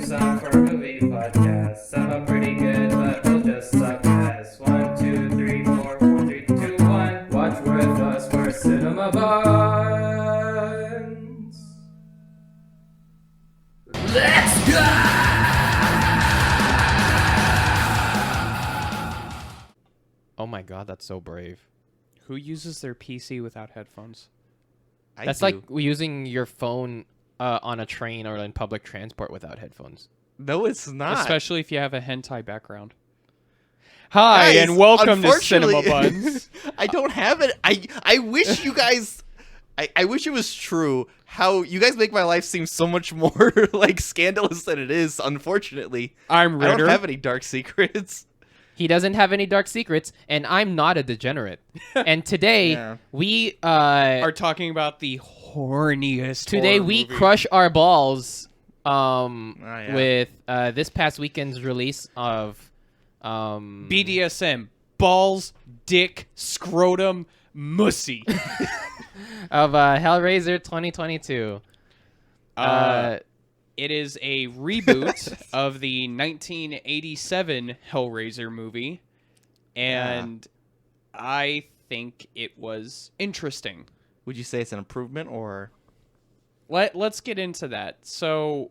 some horror movie podcast. Some are pretty good, but we'll just suck ass. 1, 2, 3, 4, 4, 3, 2, 1. Watch with us, we're Cinema Buns. Let's go! Oh my god, that's so brave. Who uses their PC without headphones? That's like using your phone on a train or in public transport without headphones. No, it's not. Especially if you have a hentai background. Hi, Guys, and welcome to Cinema unfortunately- Buns. I don't have it. I wish you guys... I wish it was true how you guys make my life seem so much more like scandalous than it is, unfortunately. I'm I Ritter. don't have any dark secrets. He doesn't have any dark secrets, and I'm not a degenerate. And today, Yeah. we Are talking about the horniest today horror we movie. crush our balls yeah. with this past weekend's release of BDSM. Balls, dick, scrotum, mussy. of Hellraiser 2022. It is a reboot of the 1987 Hellraiser movie, and I think it was interesting. Would you say it's an improvement or... Let's get into that. So,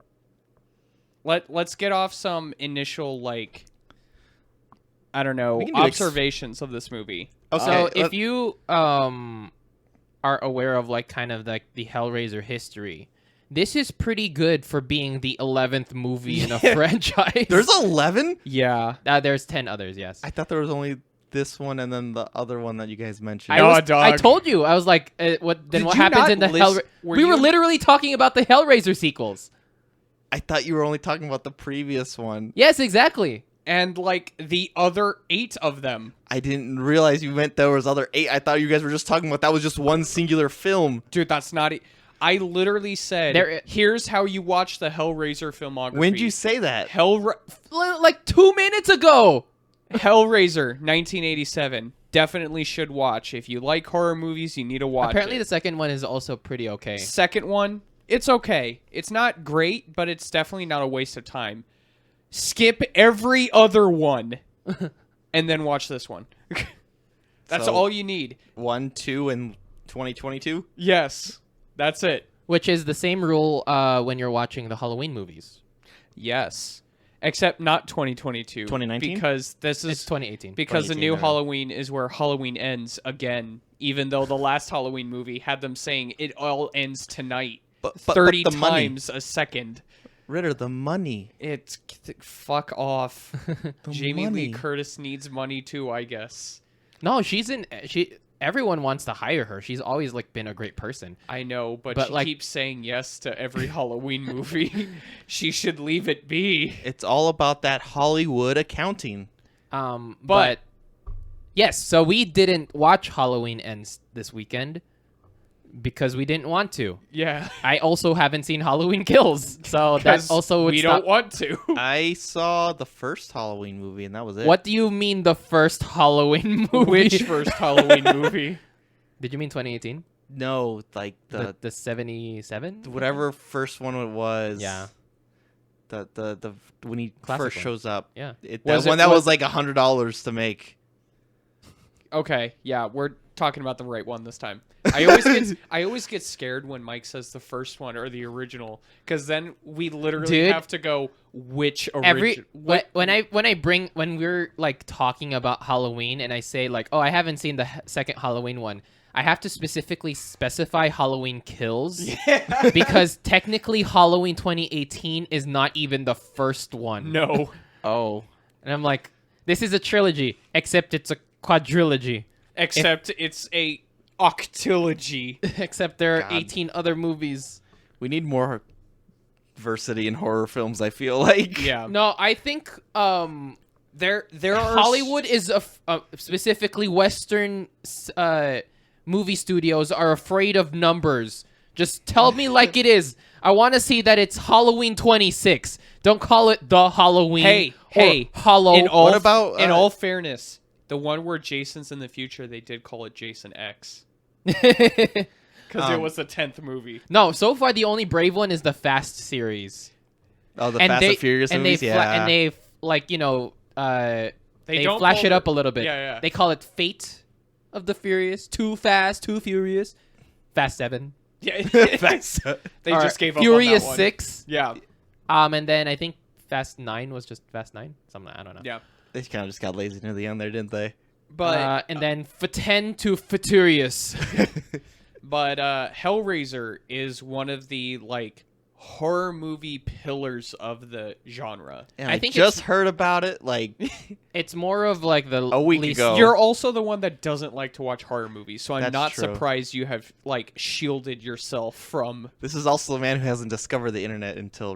let's get off some initial, like, I don't know, We can do observations of this movie. So if you are aware of like kind of like the Hellraiser history, this is pretty good for being the 11th movie in a franchise. There's 11? Yeah. There's 10 others, yes. I thought there was only this one and then the other one that you guys mentioned. No, I dog. told you. I was like, what Did what you happens not in the list- Hellraiser? were We were you- literally talking about the Hellraiser sequels. I thought you were only talking about the previous one. Yes, exactly. And, like, the other 8 of them. I didn't realize you meant there was other 8. I thought you guys were just talking about that was just one singular film. Dude, that's not... I literally said, There- here's how you watch the Hellraiser filmography. When did you say that? Like 2 minutes ago. Hellraiser, 1987. Definitely should watch. If you like horror movies, you need to watch Apparently, it. the second one is also pretty okay. Second one, it's okay. It's not great, but it's definitely not a waste of time. Skip every other one and then watch this one. That's So- all you need. 1, 2, and 2022? Yes, that's it. Which is the same rule when you're watching the Halloween movies. Yes. Except not 2022. 2019? Because this It's is 2018. because the 2018, new right. Halloween is where Halloween ends again, even though the last Halloween movie had them saying it all ends tonight But 30 the money. times a second. Ritter, the money. It's fuck off. The Jamie Lee money. Curtis needs money too, I guess. No, everyone wants to hire her. She's always like been a great person. I know, but But, she like- keeps saying yes to every Halloween movie. She should leave it be. It's all about that Hollywood accounting. But yes, so we didn't watch Halloween Ends this weekend because we didn't want to. Yeah. I also haven't seen Halloween Kills, so that 'Cause also would we stop. don't want to. I saw the first Halloween movie, and that was it. What do you mean the first Halloween movie? Which first Halloween movie? Did you mean 2018? No, like The 77? whatever first one it was. Yeah. The when he Classic first one. shows up. Yeah. Was That one it- that was- was like $100 to make. Okay, yeah, we're talking about the right one this time. I always get scared when Mike says the first one or the original, because then we literally Dude. have to go which original. When we're like talking about Halloween and I say like, oh, I haven't seen the second Halloween one, I have to specifically specify Halloween Kills because technically Halloween 2018 is not even the first one. No. Oh, and I'm like, this is a trilogy, except it's a quadrilogy. Except it's a octilogy. Except there are God. 18 other movies. We need more diversity in horror films, I feel like. Yeah. No, I think There are Hollywood is specifically Western movie studios are afraid of numbers. Just tell me like it is. I want to see that it's Halloween 26. Don't call it the Halloween. Hey, Hollow. in all What about, in all fairness, the one where Jason's in the future, they did call it Jason X. Because it was the 10th movie. No, so far the only brave one is the Fast series. Oh, the Fast and Furious movies, and they like they don't flash call it up a little bit. Yeah. They call it Fate of the Furious, Too Fast, Too Furious, Fast 7. Yeah. Fast. They Or just gave up Furious on that one. 6. Yeah. And then I think Fast 9 was just Fast 9. Something I don't know. Yeah. They kind of just got lazy near the end there, didn't they? But and then F10 to Futurious. But Hellraiser is one of the like horror movie pillars of the genre. And I I think just it's- heard about it like It's more of like the A week least ago. You're also the one that doesn't like to watch horror movies, so I'm That's not true. surprised you have like shielded yourself from this is also a man who hasn't discovered the internet until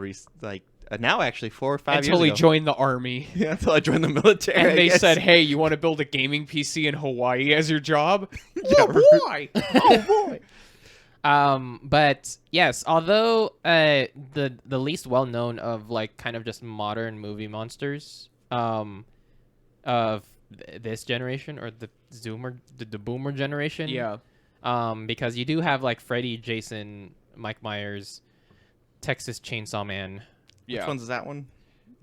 now actually 4 or 5 until years he ago. joined the army. Yeah, until I joined the military. And I they guess. said, "Hey, you want to build a gaming PC in Hawaii as your job?" Yeah, Oh boy! Oh boy! But yes, although the least well known of like kind of just modern movie monsters of this generation or the boomer generation. Yeah. Because you do have like Freddy, Jason, Mike Myers, Texas Chainsaw Man, Yeah. Which one's that one?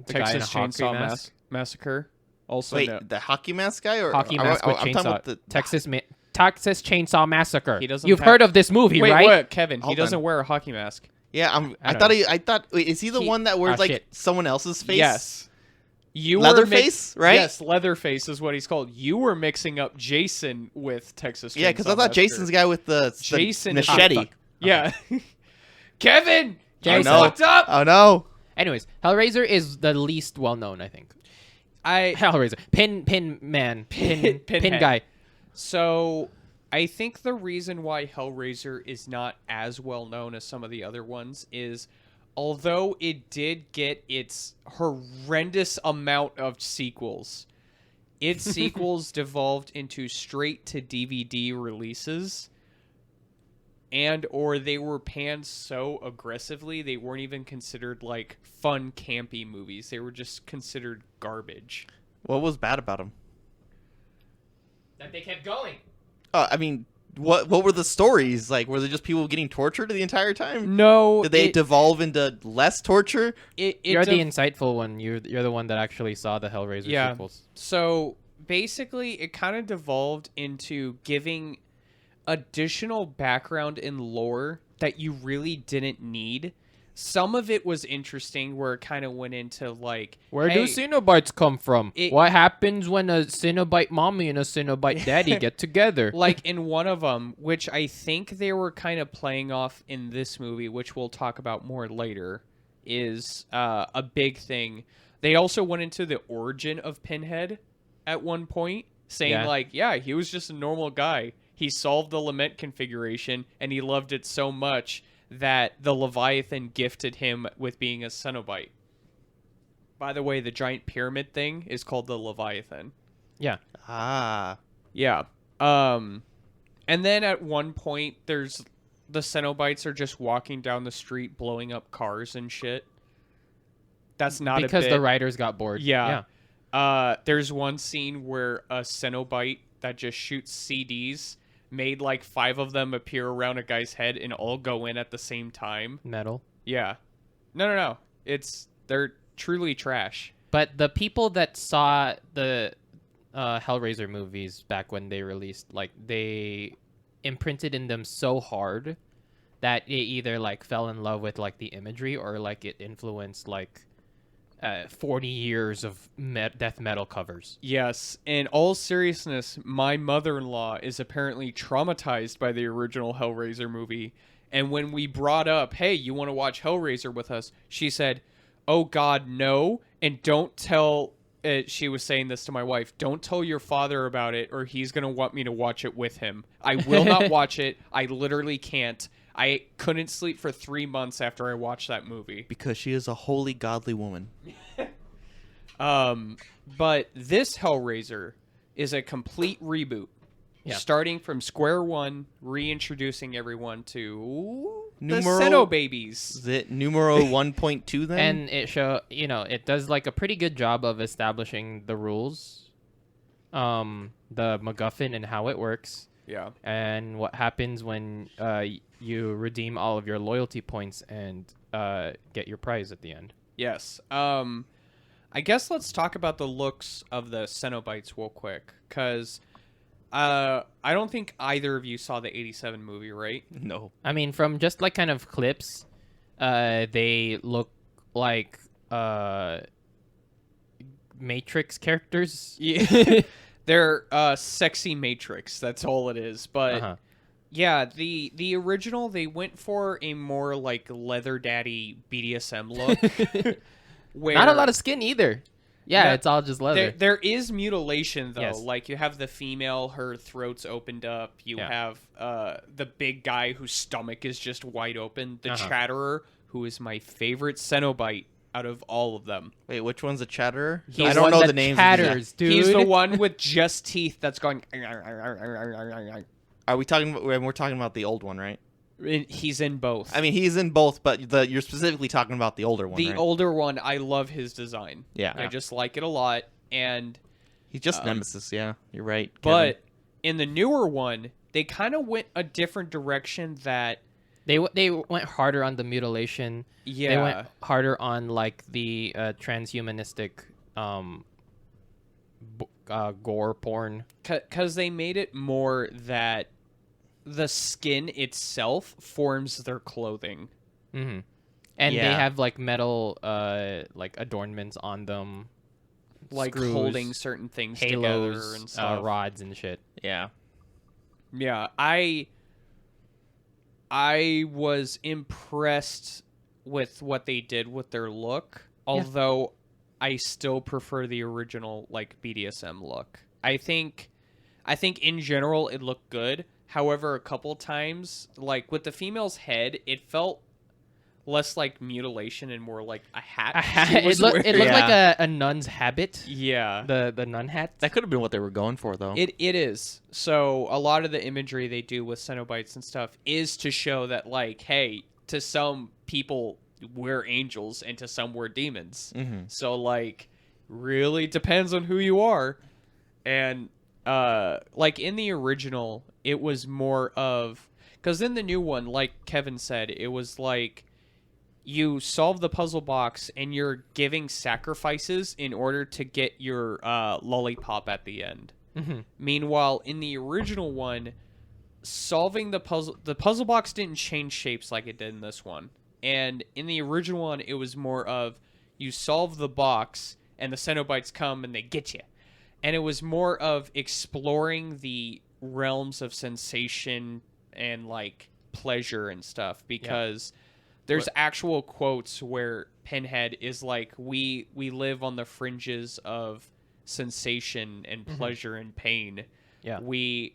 the guy in a Texas hockey Chainsaw mask. Massacre. Also, Wait, no. the hockey mask guy or Hockey or- mask or- with I'm talking chainsaw. about the Texas Chainsaw Massacre. He doesn't You've have- heard of this movie, Wait, right? what, Kevin? He Hold doesn't on. wear a hockey mask. Yeah, I don't know. I thought wait, is he the He- one that wears oh, like shit. someone else's face? Yes. You were Leatherface, right? Yes, Leatherface is what he's called. You were mixing up Jason with Texas Chainsaw Yeah, because I thought Massacre. Jason's the guy with the Jason is- machete. Ah, fuck. Yeah. Kevin! You Jason. fucked up! Oh no. Anyways, Hellraiser is the least well known, I think. Hellraiser. Pin man. Pin Pinhead. guy. So, I think the reason why Hellraiser is not as well known as some of the other ones is, although it did get its horrendous amount of sequels, its sequels devolved into straight to DVD releases, and or they were panned so aggressively they weren't even considered like fun campy movies. They were just considered garbage. What was bad about him? That they kept going. I mean, what were the stories like? Were they just people getting tortured the entire time? No, Did they it, devolve into less torture? You're the insightful one. You're the one that actually saw the Hellraiser Yeah. sequels. So basically, it kind of devolved into giving additional background and lore that you really didn't need. Some of it was interesting, where it kind of went into like, Where hey, do Cenobites come from? It- What happens when a Cenobite mommy and a Cenobite daddy get together? like in one of them, which I think they were kind of playing off in this movie, which we'll talk about more later, is a big thing. They also went into the origin of Pinhead at one point, saying Yeah. like, yeah, he was just a normal guy. He solved the lament configuration, and he loved it so much that the Leviathan gifted him with being a Cenobite. By the way, the giant pyramid thing is called the Leviathan. Yeah. Ah. Yeah. And then at one point, there's the Cenobites are just walking down the street, blowing up cars and shit. That's not Because a the bit. writers got bored. Yeah. There's one scene where a Cenobite that just shoots CDs made like 5 of them appear around a guy's head and all go in at the same time. Metal. Yeah. No. They're truly trash. But the people that saw the Hellraiser movies back when they released, like, they imprinted in them so hard that it either like fell in love with like the imagery or like it influenced like 40 years of death metal covers. Yes, in all seriousness, my mother-in-law is apparently traumatized by the original Hellraiser movie. And when we brought up, hey, you want to watch Hellraiser with us? She said, oh God, no. And don't tell, she was saying this to my wife, don't tell your father about it or he's going to want me to watch it with him. I will not watch it. I literally can't. I couldn't sleep for 3 months after I watched that movie. Because she is a holy, godly woman. But this Hellraiser is a complete reboot. Yeah. Starting from square one, reintroducing everyone to the Numero- Cenobabies. Is it numero 1.2 then? And it does like a pretty good job of establishing the rules, the MacGuffin and how it works, Yeah. and what happens when you redeem all of your loyalty points and get your prize at the end. Yes. I guess let's talk about the looks of the Cenobites real quick, because I don't think either of you saw the 87 movie, right? No. I mean, from just like kind of clips, they look like Matrix characters. Yeah. They're sexy Matrix, that's all it is. But Uh-huh. yeah, the original, they went for a more like leather daddy BDSM look. Where Not a lot of skin either. Yeah, No, it's all just leather. there is mutilation though. Yes. Like you have the female, her throat's opened up. You Yeah. have the big guy whose stomach is just wide open. The Uh-huh. Chatterer, who is my favorite Cenobite out of all of them. Wait, which one's a chatterer? The I don't one know that the names. of these chatters, dude. He's the one with just teeth that's going. guys. Are we talking? We're talking about the old one, right? He's in both. I mean, he's in both, but you're specifically talking about the older one, the right? older one, I love his design. Yeah. I just like it a lot. And He's just Nemesis. Yeah, you're right. Kevin. but in the newer one, they kind of went a different direction. That They went harder on the mutilation. yeah, They went harder on like the transhumanistic gore porn. because they made it more that the skin itself forms their clothing. Mm-hmm. And they Yeah. have like metal like adornments on them, Like screws, holding certain things together halos, and stuff. rods and shit. yeah, Yeah, I was impressed with what they did with their look, although I still prefer the original like BDSM look. I think in general it looked good. However, a couple times, like with the female's head, it felt less like mutilation and more like a hat. she It was looked wearing. like a nun's habit. Yeah. The nun hat. that could have been what they were going for, though. It is. So a lot of the imagery they do with Cenobites and stuff is to show that, like, hey, to some people we're angels and to some we're demons. Mhm. So like, really depends on who you are. And like in the original, it was more of, because in the new one, like Kevin said, it was like you solve the puzzle box and you're giving sacrifices in order to get your lollipop at the end. Mm-hmm. Meanwhile, in the original one, solving the puzzle box didn't change shapes like it did in this one. And in the original one, it was more of you solve the box and the Cenobites come and they get you. And it was more of exploring the realms of sensation and like pleasure and stuff, because there's actual quotes where Pinhead is like, we live on the fringes of sensation and pleasure and pain. Yeah. We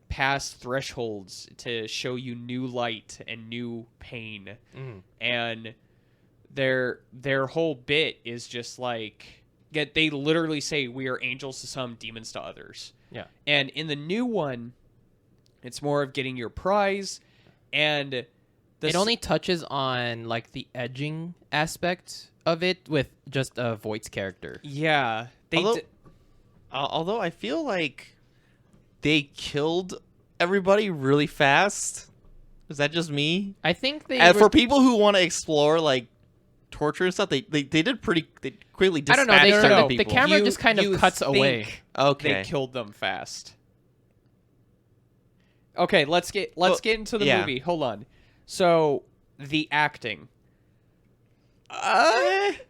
pass thresholds to show you new light and new pain. Mm. And their whole bit is just like, they literally say we are angels to some, demons to others. Yeah. And in the new one, it's more of getting your prize, and It only touches on like the edging aspect of it with just Voight's character. yeah, they Although- d- Although I feel like they killed everybody really fast. Is that just me? I think they And were- for people who want to explore like torture and stuff, they did pretty. They quickly I don't know. dispatched They certain the people. camera You- just kind you of cuts think away. Okay. they killed them fast. Okay, let's get into the yeah. movie. Hold on. So the acting.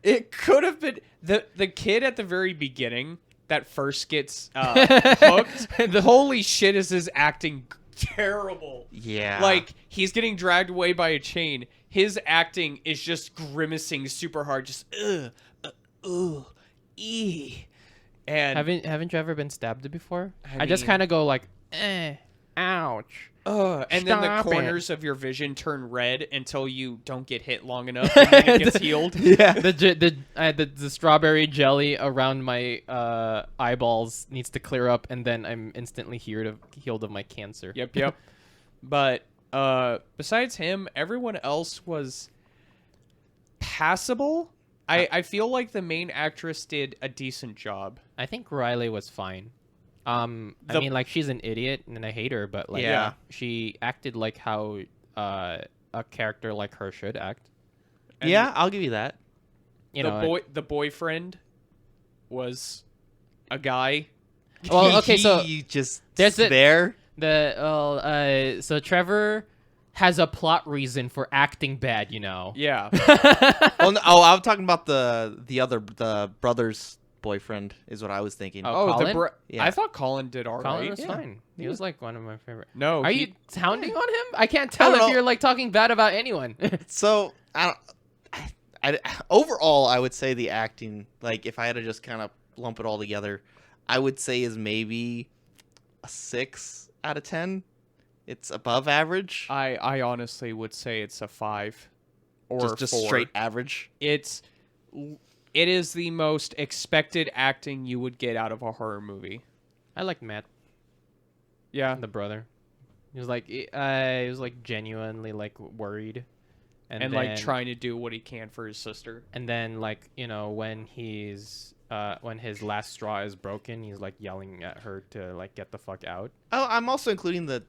It could have been the kid at the very beginning that first gets hooked. Holy shit, is his acting terrible? Yeah. Like, he's getting dragged away by a chain. His acting is just grimacing super hard, just ee. And Haven't you ever been stabbed before? I I just mean- kind of go like, ouch. and then the Stop it. corners of your vision turn red until you don't get hit long enough and then it gets healed. yeah. The strawberry jelly around my eyeballs needs to clear up, and then I'm instantly healed of my cancer. Yep. But besides him, everyone else was passable. I feel like the main actress did a decent job. I think Riley was fine. I The- mean, like, she's an idiot and I hate her, but like, Yeah. she acted like how a character like her should act. And- Yeah, I'll give you that. you know. The boyfriend was a guy. Well, okay, so He just there's a- there. so Trevor has a plot reason for acting bad, you know. Yeah. Oh, no, I'm talking about the brother's boyfriend is what I was thinking. Oh, Colin? Yeah. I thought Colin did all Colin right. was fine. He was like one of my favorite. No, Are he- you hounding on him? I can't tell don't if know. you're like talking bad about anyone. So overall, I would say the acting, like if I had to just kind of lump it all together, I would say is maybe a 6 out of 10. It's above average. I honestly would say it's a 5 or just 4. straight average. It is the most expected acting you would get out of a horror movie. I liked Matt, Yeah. the brother. He was like genuinely like worried, And then, like trying to do what he can for his sister. And then like when his last straw is broken, he's like yelling at her to like get the fuck out. Oh, I'm also including the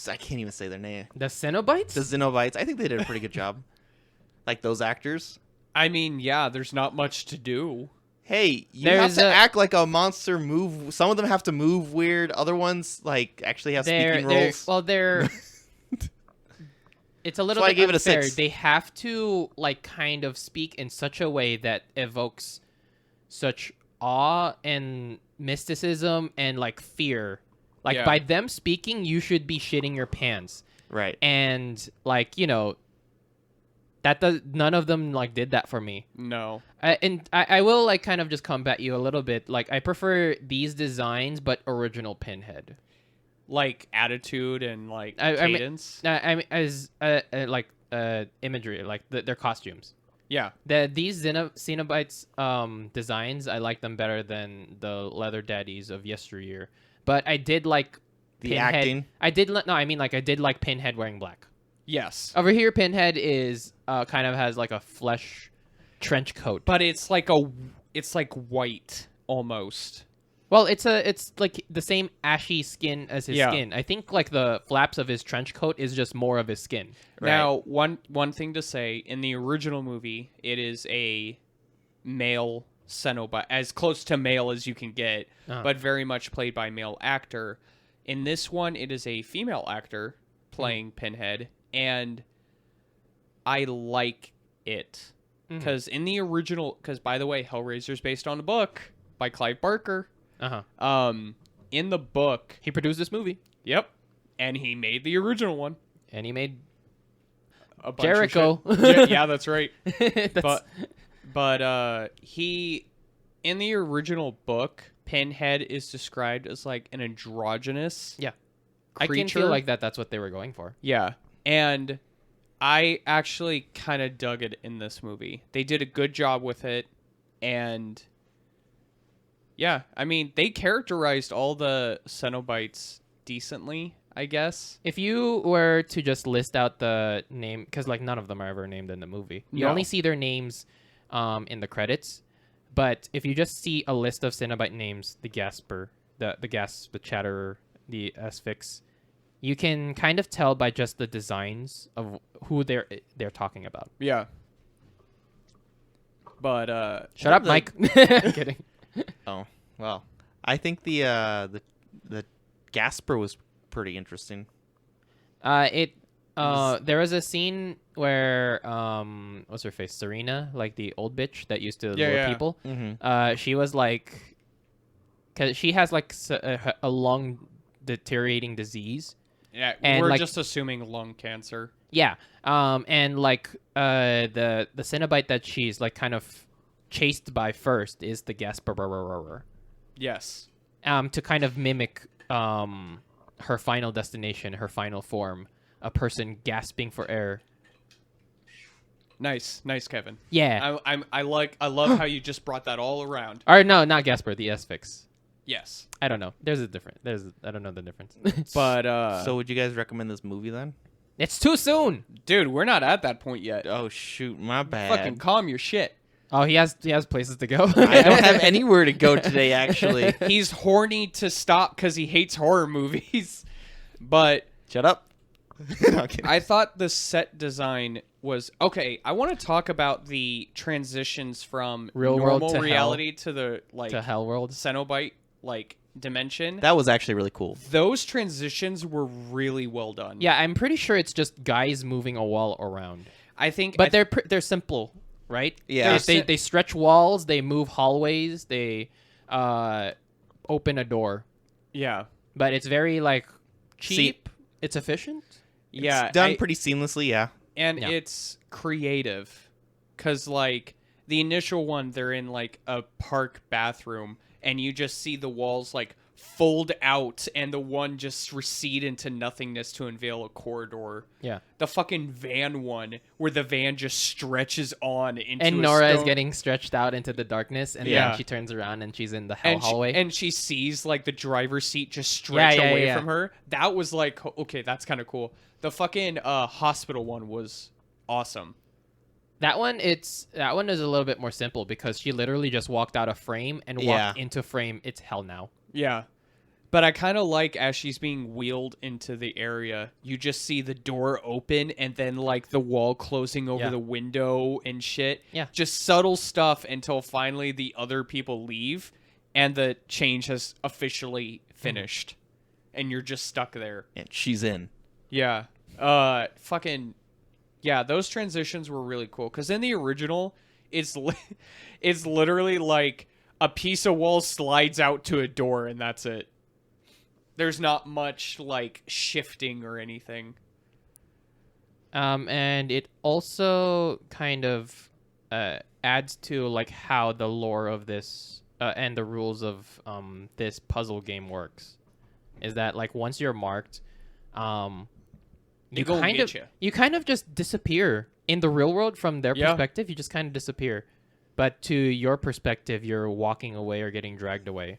I can't even say their name. The Cenobites. The Xenobites. I think they did a pretty good job. Like those actors. I mean, yeah, there's not much to do. Hey, you There's have to a- act like a monster. Move. Some of them have to move weird. Other ones like actually have speaking roles. They're it's a little why I bit gave it a unfair. 6. They have to like kind of speak in such a way that evokes such awe and mysticism and like fear. Like Yeah. by them speaking, you should be shitting your pants. Right. And like that does none of them like did that for me. No. And I will like kind of just combat you a little bit. Like I prefer these designs, but original Pinhead. Like attitude and like I mean- cadence. I mean, as imagery, like their costumes. Yeah. These Cenobites designs, I like them better than the leather daddies of yesteryear. But I did like The Pinhead. acting. I did I did like Pinhead wearing black. Yes. Over here, Pinhead is kind of has like a flesh trench coat. But it's like white almost. Well, it's like the same ashy skin as his Yeah. skin. I think like the flaps of his trench coat is just more of his skin. Now, one thing to say, in the original movie, it is a male Cenobite, as close to male as you can get, Uh-huh. but very much played by a male actor. In this one, it is a female actor playing Pinhead, and I like it. Because in the original, because by the way, Hellraiser's based on a book by Clive Barker. Uh-huh. In the book, He produced this movie, yep, and he made the original one. and he made A bunch of Jericho. shit. Yeah, that's right. That's- But he, in the original book, Pinhead is described as like an androgynous yeah, I can creature. feel like that's what they were going for. Yeah, and I actually kind of dug it in this movie. They did a good job with it, and yeah, I mean, they characterized all the Cenobites decently, I guess. If you were to just list out the name, because like none of them are ever named in the movie, you No. only see their names in the credits. But if you just see a list of Cenobite names, the Gasper, the Gasp, the Chatterer, the Asphyx, you can kind of tell by just the designs of who they're talking about. Yeah. But Shut up, The- Mike. Kidding. Oh well, I think the Gasper was pretty interesting. There was a scene where what's her face, Serena, like the old bitch that used to Yeah, lure yeah. people. Mm-hmm. She was like, cause she has like a long deteriorating disease. yeah, and, we're like- just assuming lung cancer. Yeah. And like the Cenobite that she's like kind of chased by first is the Gasper. Yes. To kind of mimic her final destination, her final form, a person gasping for air. Nice, Kevin. Yeah. I love how you just brought that all around. Or no, not Gasper, the Asphyx. Yes. I don't know. I don't know the difference. But So would you guys recommend this movie then? It's too soon. dude, we're not at that point yet. Oh shoot, my bad. Fucking calm your shit. Oh, he has places to go. I don't have anywhere to go today, actually. He's horny to stop because he hates horror movies. But Shut up. No, I'm kidding. I thought the set design was okay. I want to talk about the transitions from Real world normal to reality to the to Hell World. Cenobite dimension. That was actually really cool. Those transitions were really well done. Yeah, I'm pretty sure it's just guys moving a wall around. I think, But they're simple, right? Yeah. They stretch walls, they move hallways, they open a door. yeah, But it's very like cheap. It's efficient. yeah, It's done pretty seamlessly, yeah. and Yeah. it's creative, cause like the initial one, they're in like a park bathroom, and you just see the walls like fold out, and the one just recede into nothingness to unveil a corridor. Yeah. The fucking van one, where the van just stretches on into And a Nora is stone- getting stretched out into the darkness, and Yeah. then she turns around and she's in the hell and hallway. and she sees like the driver's seat just stretch Yeah, away yeah. from her. That was like, okay, that's kind of cool. The fucking hospital one was awesome. that one is a little bit more simple because she literally just walked out of frame and walked Yeah. into frame. It's hell now. Yeah. But I kind of like as she's being wheeled into the area, you just see the door open and then like the wall closing over Yeah. the window and shit. Yeah. Just subtle stuff until finally the other people leave and the change has officially finished. And you're just stuck there. And she's in. Yeah. Fucking yeah, those transitions were really cool cuz in the original it's it's literally like a piece of wall slides out to a door and that's it. There's not much like shifting or anything. And it also kind of adds to like how the lore of this and the rules of this puzzle game works. Is that like once you're marked, They go kind get of ya. you kind of just disappear in the real world from their Yeah. perspective. You just kind of disappear, but to your perspective, you're walking away or getting dragged away.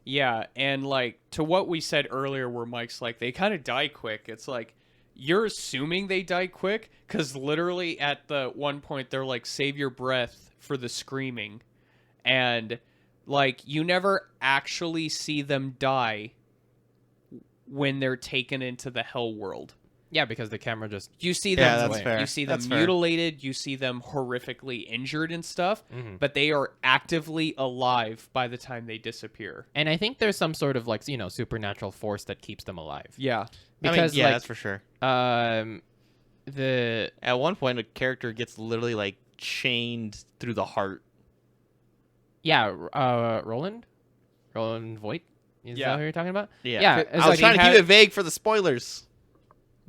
Yeah, and like to what we said earlier where Mike's like they kind of die quick. It's like you're assuming they die quick cuz literally at the one point they're like save your breath for the screaming. And like you never actually see them die when they're taken into the hell world. Yeah, because the camera just You see Yeah, them that's fair. you see them That's fair. mutilated, you see them horrifically injured and stuff, Mhm. but they are actively alive by the time they disappear. and I think there's some sort of like supernatural force that keeps them alive. Yeah. Because yeah, like that's for sure. the At one point, a character gets literally like chained through the heart. Roland Voight, is Yeah. that who you're talking about? Yeah, Yeah, I it's was like trying he to keep it vague for the spoilers.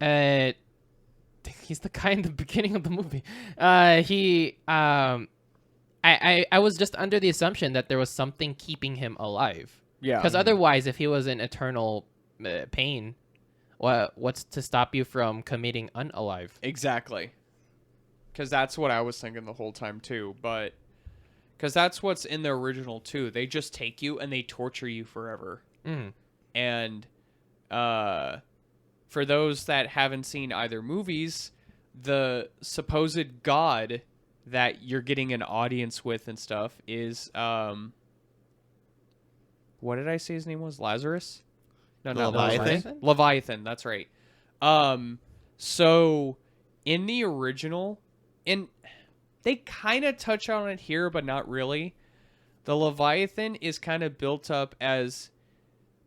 He's the guy in the beginning of the movie. I was just under the assumption that there was something keeping him alive. Yeah. Because otherwise, if he was in eternal pain, what's to stop you from committing unalive? Exactly. Because that's what I was thinking the whole time too. But because that's what's in the original too. They just take you and they torture you forever. Mm. And for those that haven't seen either movies, the supposed god that you're getting an audience with and stuff is what did I say his name was? Lazarus? No, not Leviathan? Leviathan, that's right. So in the original, and they kind of touch on it here, but not really. The Leviathan is kind of built up as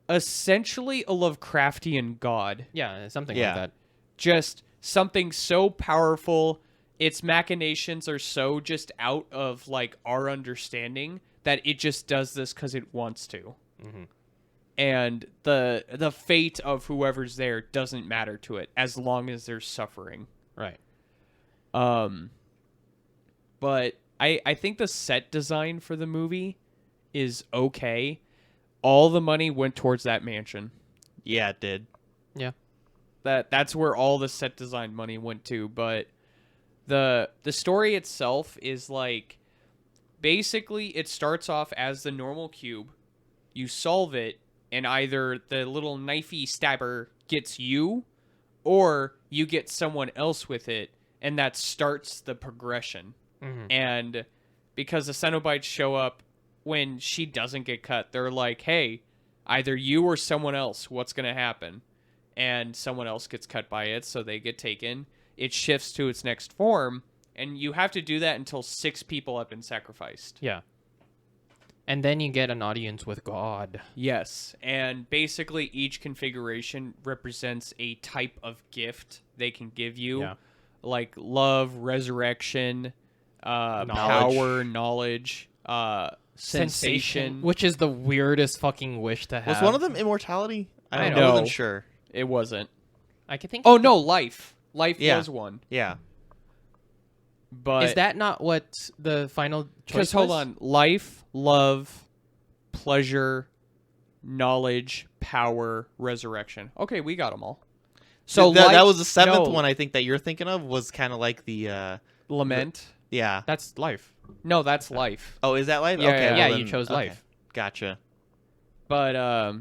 essentially a Lovecraftian god. Yeah, something Yeah. like that. Just something so powerful, its machinations are so just out of like our understanding that it just does this because it wants to. Mm-hmm. And the fate of whoever's there doesn't matter to it as long as there's suffering. Right. But I think the set design for the movie is okay. All the money went towards that mansion. Yeah, it did. Yeah. That's where all the set design money went to, but the story itself is like basically it starts off as the normal cube. You solve it and either the little knifey stabber gets you or you get someone else with it and that starts the progression. Mm-hmm. And because the Cenobites show up when she doesn't get cut, they're like, hey, either you or someone else, what's going to happen? and someone else gets cut by it, so they get taken. It shifts to its next form, and you have to do that until 6 people have been sacrificed. Yeah. And then you get an audience with God. Yes, and basically each configuration represents a type of gift they can give you, Yeah. like love, resurrection, power, knowledge, sensation. Which is the weirdest fucking wish to have. Was one of them immortality? I No. wasn't sure. It wasn't. I can think. Oh no, life. Life Yeah. was one. Yeah. But Is that not what the final choice because hold was? on, life, love, pleasure, knowledge, power, resurrection. Okay, we got them all. So that life- was the 7th no, one I think that you're thinking of was kind of like the Lament. yeah. That's life. No, that's life. Oh, is that life? Yeah, okay, yeah, well yeah, then- you chose okay. life. Gotcha. But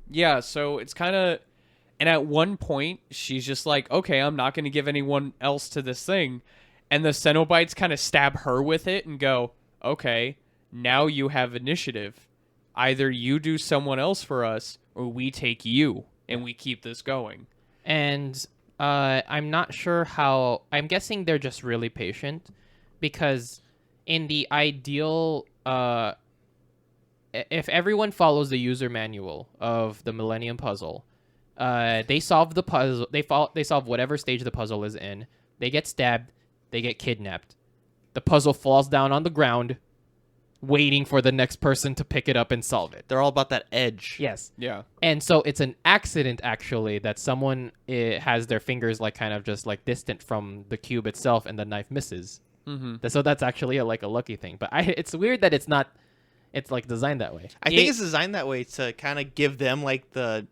yeah, so it's kind of, and at one point she's just like, okay, I'm not going to give anyone else to this thing, and the Cenobites kind of stab her with it and go, okay, now you have initiative. Either you do someone else for us, or we take you and we keep this going. And I'm not sure how. I'm guessing they're just really patient, because in the ideal, if everyone follows the user manual of the Millennium Puzzle, they solve the puzzle. They solve whatever stage the puzzle is in. They get stabbed. They get kidnapped. The puzzle falls down on the ground, waiting for the next person to pick it up and solve it. They're all about that edge. Yes. Yeah. And so it's an accident, actually, that someone has their fingers like kind of just like distant from the cube itself, and the knife misses. Mm-hmm. So that's actually like a lucky thing. But it's weird that it's not. It's like designed that way. I think it's designed that way to kind of give them like the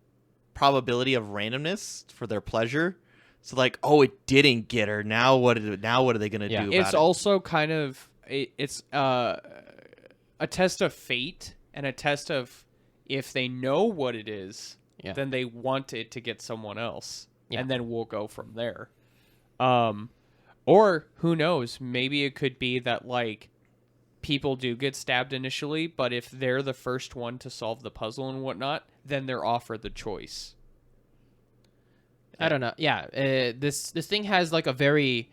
probability of randomness for their pleasure. So like, oh, it didn't get her. Now what are they gonna Yeah. do? It's about also kind of it's a test of fate and a test of if they know what it is, Yeah. then they want it to get someone else, Yeah. and then we'll go from there. Or who knows? Maybe it could be that like people do get stabbed initially, but if they're the first one to solve the puzzle and whatnot, then they're offered the choice. I don't know. Yeah. This thing has like a very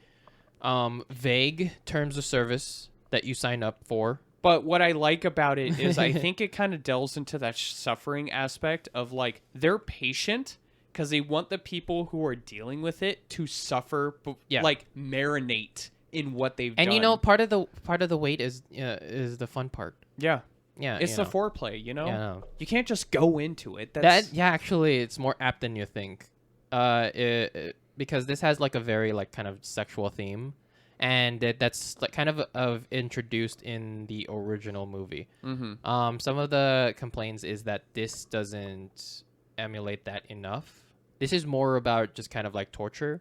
vague terms of service that you sign up for. But what I like about it is I think it kind of delves into that suffering aspect of like they're patient because they want the people who are dealing with it to suffer, Yeah. like marinate in what they've done. And you know, part of the wait is the fun part. yeah, Yeah. it's you the know. foreplay. You know, Yeah, no. you can't just go into it. That's Actually, it's more apt than you think. Because this has like a very like kind of sexual theme, and that's like kind of introduced in the original movie. mm-hmm. Some of the complaints is that this doesn't emulate that enough. This is more about just kind of like torture,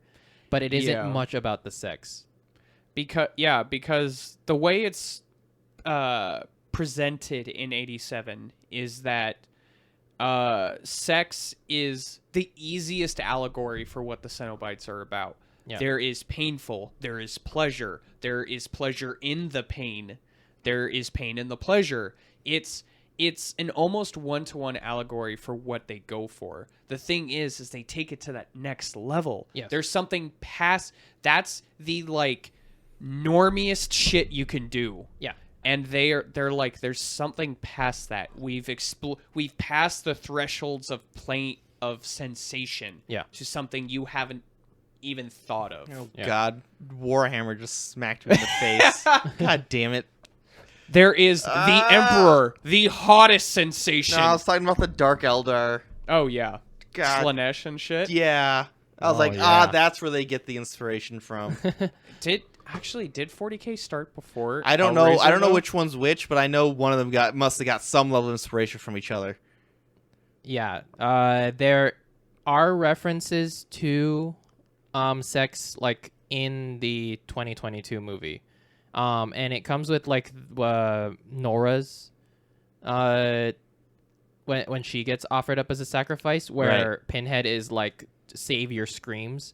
but it isn't Yeah. much about the sex. Because the way it's presented in 87 is that sex is the easiest allegory for what the Cenobites are about. Yeah. There is painful, there is pleasure in the pain, there is pain in the pleasure. It's an almost one-to-one allegory for what they go for. The thing is they take it to that next level. Yes. There's something past, that's the like normiest shit you can do. Yeah. And they're like, there's something past that. We've passed the thresholds of sensation. Yeah. To something you haven't even thought of. Oh Yeah. God, Warhammer just smacked me in the face. God damn it! There is the Emperor, the hottest sensation. No, I was talking about the Dark Eldar. Oh yeah, God. Slanesh and shit. Yeah, I was Oh, like, yeah. that's where they get the inspiration from. Did 40K start before? I don't know. I Hellraiser, don't know though? which one's which, but I know one of them must have got some level of inspiration from each other. Yeah. There are references to sex like in the 2022 movie. And it comes with like Nora's when she gets offered up as a sacrifice, where Pinhead is like savior screams.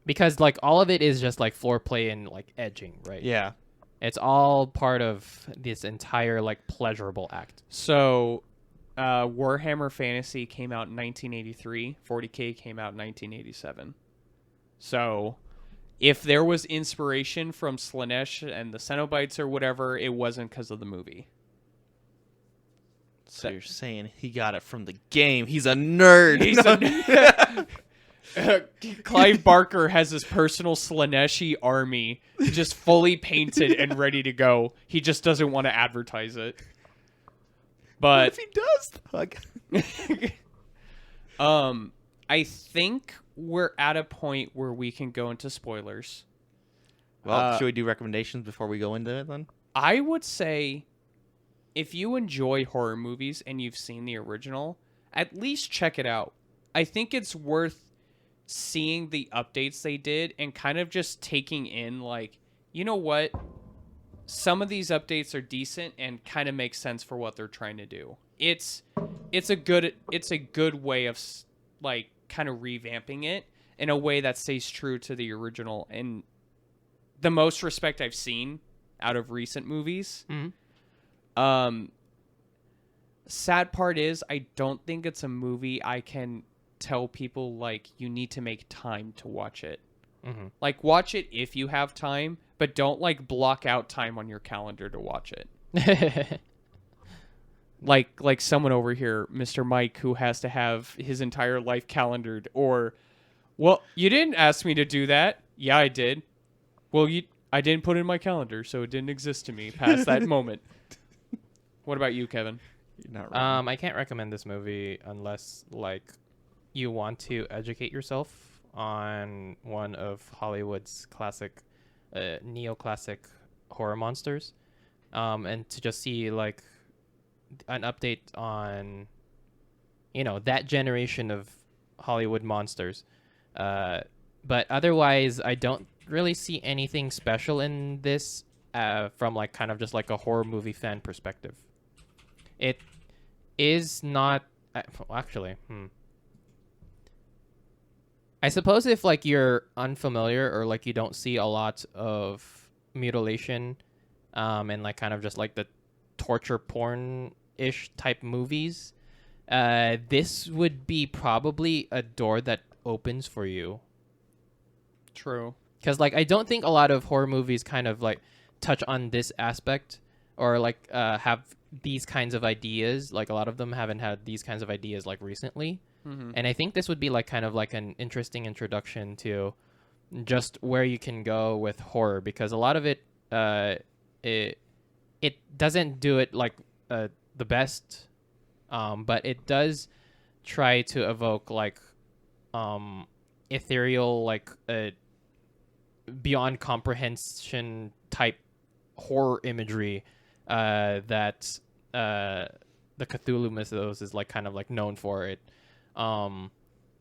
Because like all of it is just like foreplay and like edging, right? Yeah. It's all part of this entire like pleasurable act. So, Warhammer Fantasy came out in 1983. 40K came out in 1987. So, if there was inspiration from Slaanesh and the Cenobites or whatever, it wasn't because of the movie. So you're saying he got it from the game. He's a nerd. He's Clive Barker has his personal Slaaneshi army just fully painted and ready to go. He just doesn't want to advertise it. What But if he does? I think we're at a point where we can go into spoilers. Well, should we do recommendations before we go into it then? I would say if you enjoy horror movies and you've seen the original, at least check it out. I think it's worth seeing the updates they did and kind of just taking in, like, you know what? Some of these updates are decent and kind of make sense for what they're trying to do. It's a good way of like kind of revamping it in a way that stays true to the original and the most respect I've seen out of recent movies. Mm-hmm. Sad part is I don't think it's a movie I can tell people like you need to make time to watch it. Mm-hmm. Like watch it if you have time, but don't like block out time on your calendar to watch it. Like someone over here, Mr. Mike, who has to have his entire life calendared, or, well, you didn't ask me to do that. Yeah, I did. Well, I didn't put it in my calendar, so it didn't exist to me past that moment. What about you, Kevin? You're not wrong. I can't recommend this movie unless like you want to educate yourself on one of Hollywood's classic, neoclassic horror monsters, and to just see like an update on, you know, that generation of Hollywood monsters. But otherwise, I don't really see anything special in this from like kind of just like a horror movie fan perspective. It is not actually. I suppose if like you're unfamiliar or like you don't see a lot of mutilation, and like kind of just like the torture porn-ish type movies, this would be probably a door that opens for you. True. Because like I don't think a lot of horror movies kind of like touch on this aspect or like have these kinds of ideas. Like a lot of them haven't had these kinds of ideas like recently. Mm-hmm. And I think this would be like kind of like an interesting introduction to just where you can go with horror, because a lot of it it doesn't do it like the best, but it does try to evoke like ethereal, like beyond comprehension type horror imagery that the Cthulhu mythos is like kind of like known for.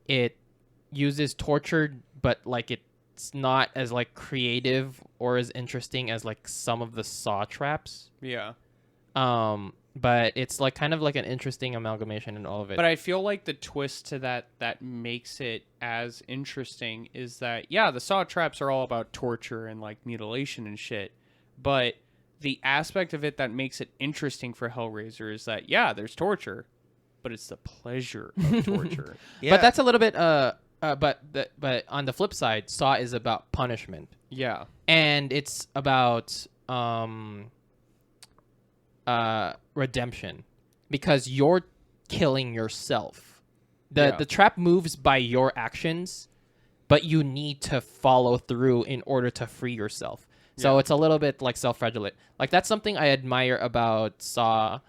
It uses torture, but like it's not as like creative or as interesting as like some of the Saw traps. Yeah. But it's like kind of like an interesting amalgamation in all of it. But I feel like the twist to that makes it as interesting is that, yeah, the Saw traps are all about torture and like mutilation and shit. But the aspect of it that makes it interesting for Hellraiser is that, yeah, there's torture, but it's the pleasure of torture. Yeah. But that's a little bit but on the flip side, Saw is about punishment. Yeah. And it's about redemption, because you're killing yourself. The trap moves by your actions, but you need to follow through in order to free yourself. So it's a little bit like self-flagellate. Like that's something I admire about Saw,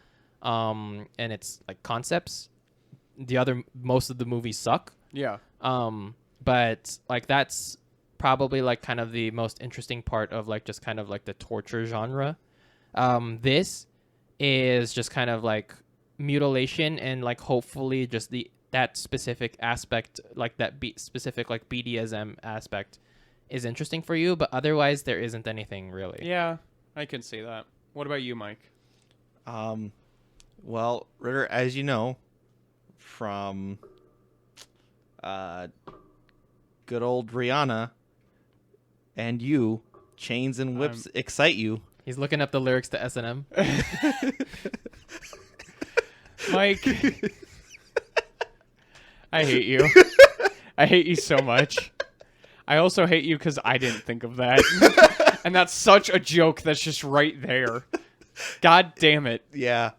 and its like concepts. Most of the movies suck. Yeah. But like that's probably like kind of the most interesting part of like just kind of like the torture genre. This is just kind of like mutilation and like hopefully just that specific aspect, like that specific like BDSM aspect is interesting for you, but otherwise there isn't anything really. Yeah, I can see that. What about you, Mike? Well, Ritter, as you know from good old Rihanna and you, chains and whips excite you. He's looking up the lyrics to S&M. Mike. I hate you. I hate you so much. I also hate you because I didn't think of that. And that's such a joke that's just right there. God damn it. Yeah.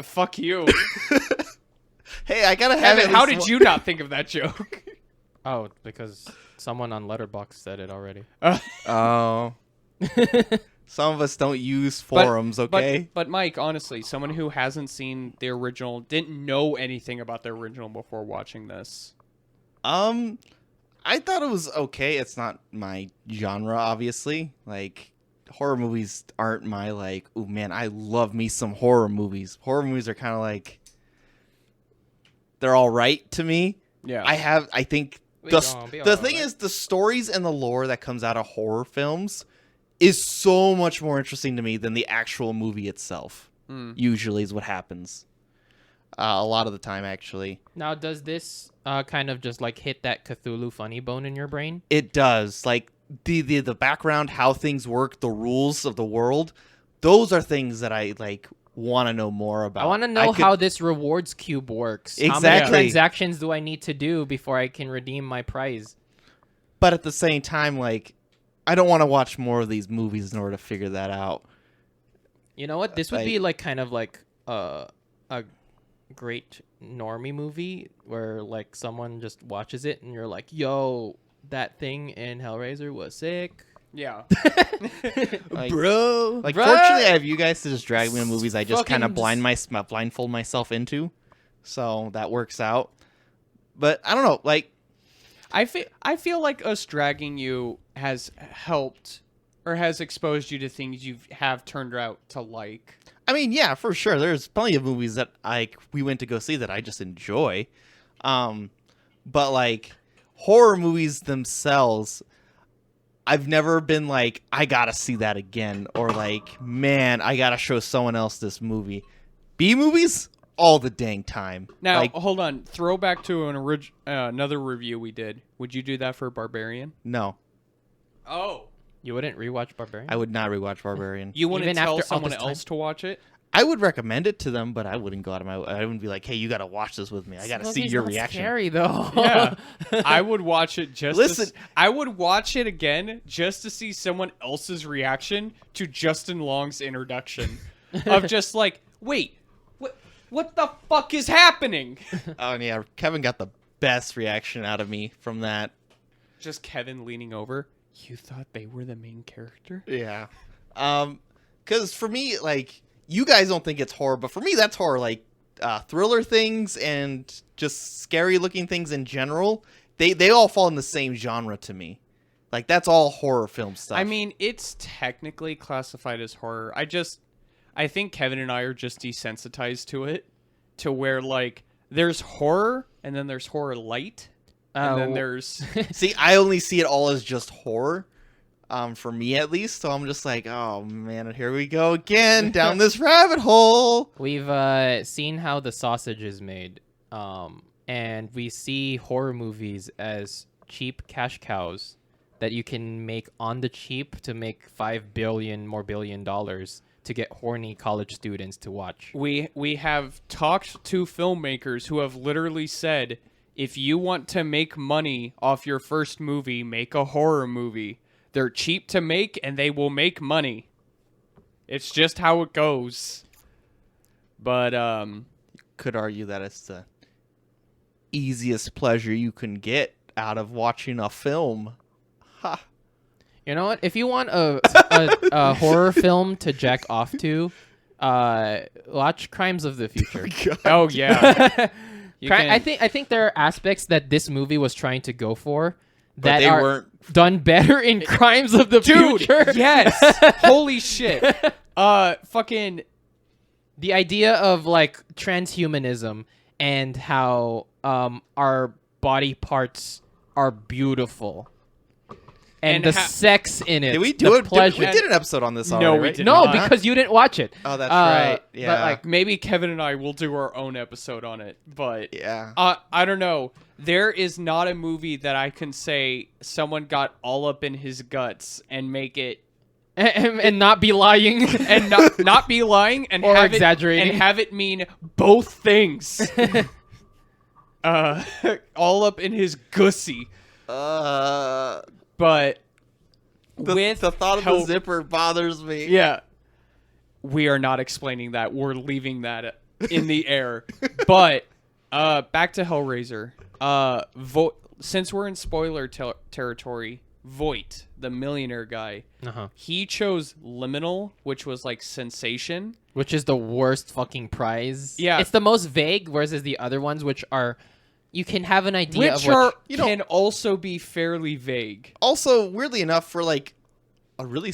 Fuck you. Hey, I gotta have Evan, it. how did you not think of that joke? Oh, because someone on Letterboxd said it already. Oh. Some of us don't use forums, okay? But Mike, honestly, someone who hasn't seen the original, didn't know anything about the original before watching this. I thought it was okay. It's not my genre, obviously. Like, horror movies aren't my, like, oh man, I love me some horror movies. Horror movies are kind of like, they're all right to me. Yeah. I think the thing is, the stories and the lore that comes out of horror films is so much more interesting to me than the actual movie itself. Usually is what happens. A lot of the time, actually. Now, does this kind of just like hit that Cthulhu funny bone in your brain? It does. Like the background, how things work, the rules of the world. Those are things that I like want to know more about. I want to know how this rewards cube works. How many Exactly. transactions do I need to do before I can redeem my prize? But at the same time, like, I don't want to watch more of these movies in order to figure that out. You know what? This would be like kind of like a great normie movie where like someone just watches it and you're like, yo, that thing in Hellraiser was sick. Yeah. Like, Bro. Like, Bro. fortunately, I have you guys to just drag me to movies I just kind of Fucking blindfold myself into. So that works out. But I don't know, like, I feel like us dragging you has helped or has exposed you to things you have turned out to like. I mean, yeah, for sure. There's plenty of movies that we went to go see that I just enjoy. But like horror movies themselves, I've never been like, I gotta see that again, or like, man, I gotta show someone else this movie. B movies, all the dang time. Now, like, hold on. Throwback to another review we did. Would you do that for Barbarian? no, Oh. You wouldn't rewatch Barbarian? I would not rewatch Barbarian. You wouldn't Even tell after all someone this else to watch it? I would recommend it to them, but I wouldn't go out of my. I wouldn't be like, hey, you gotta watch this with me. I gotta see your reaction. Scary though. Yeah. I would watch it just Listen. I would watch it again just to see someone else's reaction to Justin Long's introduction of just like, wait, what the fuck is happening? Oh, and yeah, Kevin got the best reaction out of me from that. Just Kevin leaning over. You thought they were the main character? Yeah. Because for me, like, you guys don't think it's horror, but for me, that's horror. Like, thriller things and just scary looking things in general, they all fall in the same genre to me. Like, that's all horror film stuff. I mean, it's technically classified as horror. I think Kevin and I are just desensitized to it, to where, like, there's horror, and then there's horror light, and then there's... See, I only see it all as just horror, for me at least. So I'm just like, oh man, here we go again down this rabbit hole. We've seen how the sausage is made, and we see horror movies as cheap cash cows that you can make on the cheap to make $5 billion to get horny college students to watch. We have talked to filmmakers who have literally said, if you want to make money off your first movie, make a horror movie. They're cheap to make, and they will make money. It's just how it goes. But, Could argue that it's the easiest pleasure you can get out of watching a film. Ha. You know what? If you want a horror film to jack off to, watch Crimes of the Future. oh, yeah. I think there are aspects that this movie was trying to go for that they are weren't done better in Crimes of the Future. Yes. Holy shit. Fucking... The idea of, like, transhumanism and how our body parts are beautiful. And the sex in it. Did we do it? Pleasure. We did an episode on this already, No, we right? did No, not. because you didn't watch it. Oh, that's right. Yeah. But, like, Maybe Kevin and I will do our own episode on it, but... yeah. I don't know. There is not a movie that I can say someone got all up in his guts and make it and not be lying and not be lying and or have exaggerating. and have it mean both things. All up in his gussy. The But with thought of Hell- the zipper bothers me. Yeah. We are not explaining that. We're leaving that in the air. But back to Hellraiser. Since we're in spoiler territory, Voight, the millionaire guy, he chose Liminal, which was like sensation. Which is the worst fucking prize. Yeah. It's the most vague versus the other ones, which are, you can have an idea Which of are what. can also be fairly vague. Also, weirdly enough, for like a really,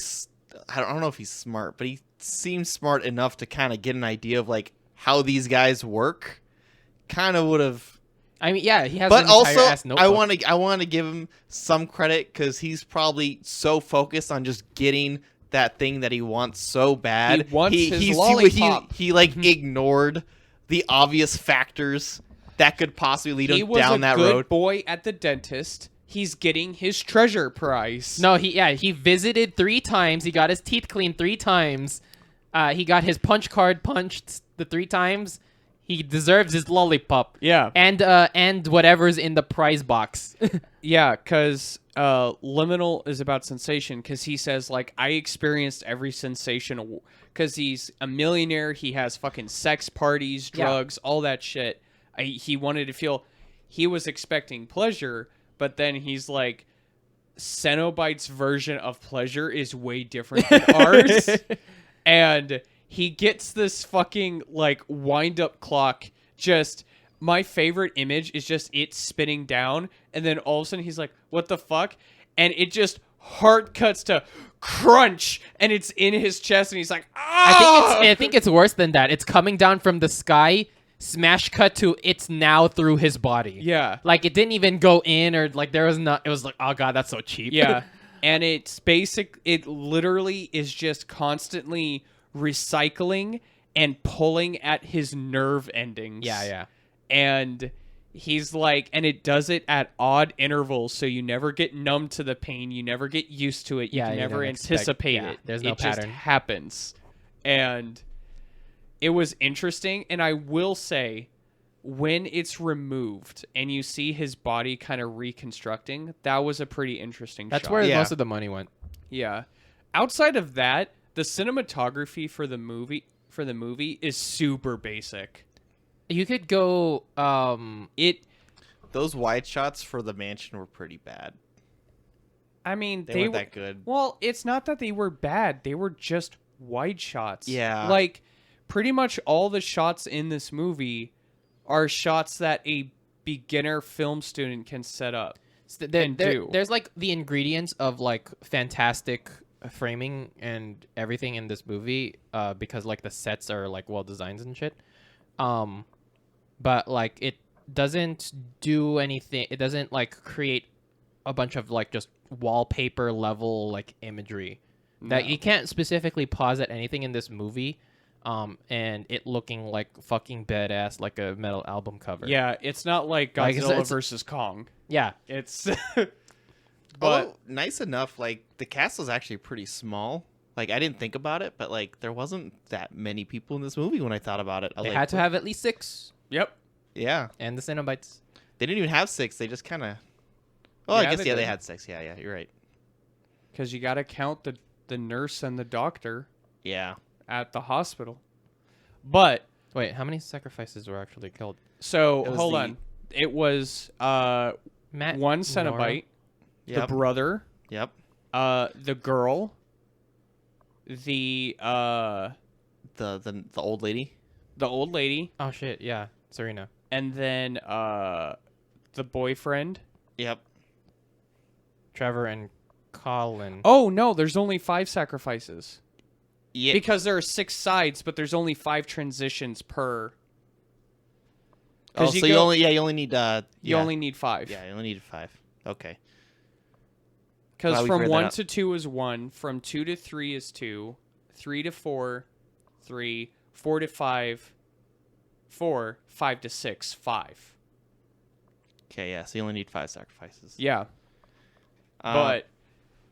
I don't know if he's smart, but he seems smart enough to kind of get an idea of like how these guys work. Kind of would have. I mean, yeah, he has But an also, entire ass notebook. I want to give him some credit because he's probably so focused on just getting that thing that he wants so bad. He wants his lollipop. He like ignored the obvious factors that could possibly lead He him was down a that good road. boy at the dentist. He's getting his treasure prize. No, he visited 3 times. He got his teeth cleaned 3 times. He got his punch card punched the 3 times. He deserves his lollipop. Yeah. And whatever's in the prize box. Yeah, because Liminal is about sensation, because he says, like, I experienced every sensation, because he's a millionaire, he has fucking sex parties, drugs, all that shit. He wanted to feel, he was expecting pleasure, but then he's like, Cenobite's version of pleasure is way different than ours. And he gets this fucking, like, wind-up clock. Just, my favorite image is just it spinning down, and then all of a sudden he's like, what the fuck? And it just hard cuts to crunch, and it's in his chest, and he's like, ah! I think it's worse than that. It's coming down from the sky, smash cut to it's now through his body. Yeah. Like, it didn't even go in, or, like, there was not, it was like, oh god, that's so cheap. Yeah. And it's it literally is just constantly recycling and pulling at his nerve endings. Yeah. And he's like, and it does it at odd intervals, so you never get numb to the pain, you never get used to it, you can you never don't expect- anticipate yeah, it. there's no it just pattern. happens. And it was interesting, and I will say, when it's removed and you see his body kind of reconstructing, that was a pretty interesting That's shot. where Yeah. most of the money went. Yeah. Outside of that, the cinematography for the movie is super basic. You could go, Those wide shots for the mansion were pretty bad. I mean, They weren't were that good. Well, it's not that they were bad. They were just wide shots. Yeah. Like, pretty much all the shots in this movie are shots that a beginner film student can set up. there's like the ingredients of like fantastic framing and everything in this movie, because like the sets are like well designed and shit. But like it doesn't do anything. It doesn't like create a bunch of like just wallpaper level like imagery that you can't specifically pause at anything in this movie. And it looking like fucking badass, like a metal album cover. Yeah, it's not like Like, Godzilla it's- versus Kong. Yeah. It's But but nice enough, like the cast was actually pretty small. Like I didn't think about it, but like there wasn't that many people in this movie when I thought about it. I was They like, had to have at least 6, yep. yeah. and the Cenobites. They didn't even have 6. They just kind of. Oh, Yeah, I guess they they did. had 6. Yeah, you're right. Because you got to count the nurse and the doctor Yeah. at the hospital. But Wait, how many sacrifices were actually killed? so It was hold the- on, it was Matt, one Nora? Cenobite, the Yep. brother, Yep. the girl, the The old lady. old lady, Oh shit, yeah, Serena. and then the boyfriend. Yep. Trevor and Colin. Oh no, there's only 5 sacrifices. Yeah. Because there are 6 sides, but there's only 5 transitions per. Oh, you so you go- only need You only need 5. you only need 5. Okay. Because Glad we from cleared that 1 up. to 2 is 1, from 2 to 3 is 2, 3 to 4, 3, 4 to 5, 4, 5 to 6, 5. Okay. Yeah. So you only need 5 sacrifices. Yeah, Um, but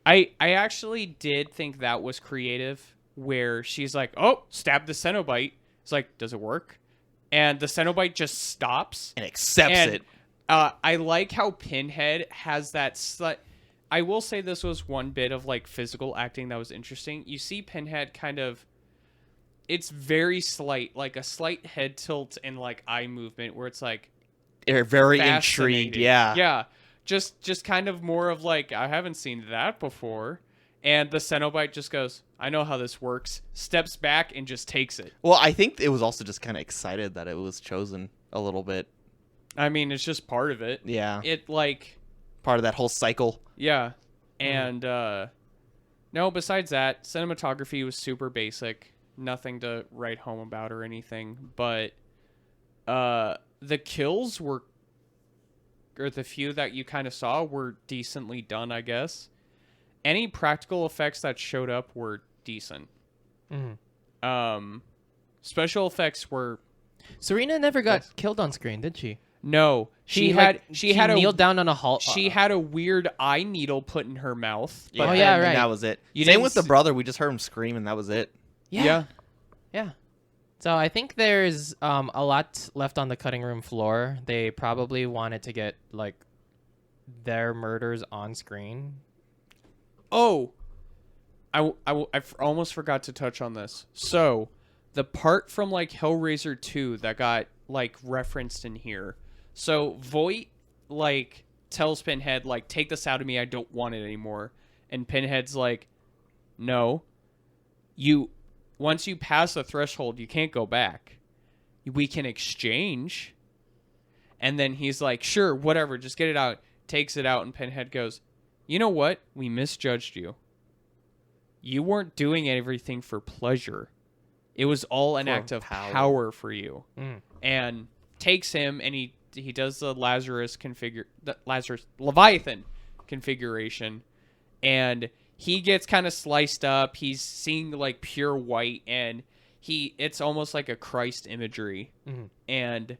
I actually did think that was creative, where she's like, "Oh, stab the Cenobite." It's like, does it work? And the Cenobite just stops And accepts and, it. I like how Pinhead has that. I will say this was one bit of like physical acting that was interesting. You see Pinhead kind of. It's very slight, like a slight head tilt and like eye movement, where it's like They're very fascinating. intrigued. Yeah. Yeah. Just kind of more of like, I haven't seen that before. And the Cenobite just goes, I know how this works, steps back and just takes it. Well, I think it was also just kind of excited that it was chosen a little bit. I mean, it's just part of it. Yeah. It like, Part of that whole cycle. yeah. And no, besides that, cinematography was super basic. Nothing to write home about or anything. But the kills were, or the few that you kind of saw, were decently done, I guess. Any practical effects that showed up were decent. Special effects were Serena never got killed on screen, did she? no. She kneeled down on a hall. She had a weird eye needle put in her mouth. Yeah, Oh, yeah, and right. that was it. You Same didn't with the see- brother. We just heard him scream, and that was it. Yeah. So I think there's a lot left on the cutting room floor. They probably wanted to get like their murders on screen. Oh, I almost forgot to touch on this. So, the part from like Hellraiser 2 that got like referenced in here. So Voight like tells Pinhead like, take this out of me, I don't want it anymore. And Pinhead's like, no, once you pass the threshold, you can't go back. We can exchange. And then he's like, sure, whatever, just get it out. Takes it out, and Pinhead goes, you know what? We misjudged you. You weren't doing everything for pleasure. It was all an For act of power. power for you. Mm. And takes him, and he does the Leviathan configuration, and he gets kind of sliced up. He's seeing like pure white, and it's almost like a Christ imagery. And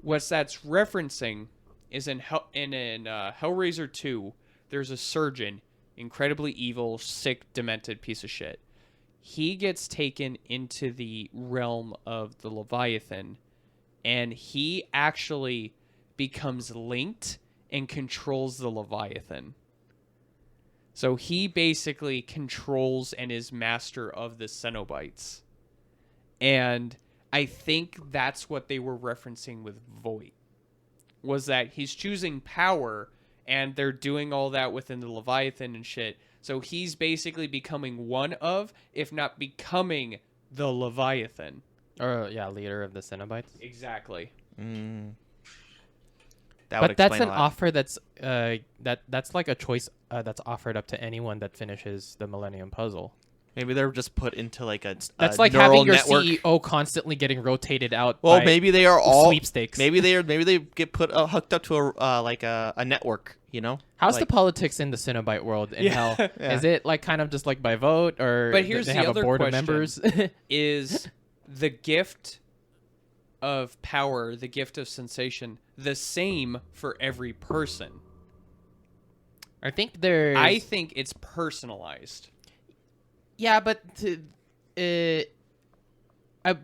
what that's referencing is in Hellraiser 2, there's a surgeon, incredibly evil, sick, demented piece of shit. He gets taken into the realm of the Leviathan, and he actually becomes linked and controls the Leviathan. So he basically controls and is master of the Cenobites. And I think that's what they were referencing with Voight, was that he's choosing power, and they're doing all that within the Leviathan and shit. So he's basically becoming one of, if not becoming, the Leviathan. Or leader of the Cenobites. Exactly. That would But that's explain an a lot. offer that's like a choice that's offered up to anyone that finishes the Millennium Puzzle. Maybe they're just put into like a That's a like neural having your network. CEO constantly getting rotated out. Well, by maybe they are all sweepstakes. Maybe they get put hooked up to a network. You know. How's Like- the politics in the Cenobite world in hell? Yeah. Is it like kind of just like by vote, or But here's they the have other a board question. of members? Is the gift of power, the gift of sensation, the same for every person? I think there's. I think it's personalized. Yeah, but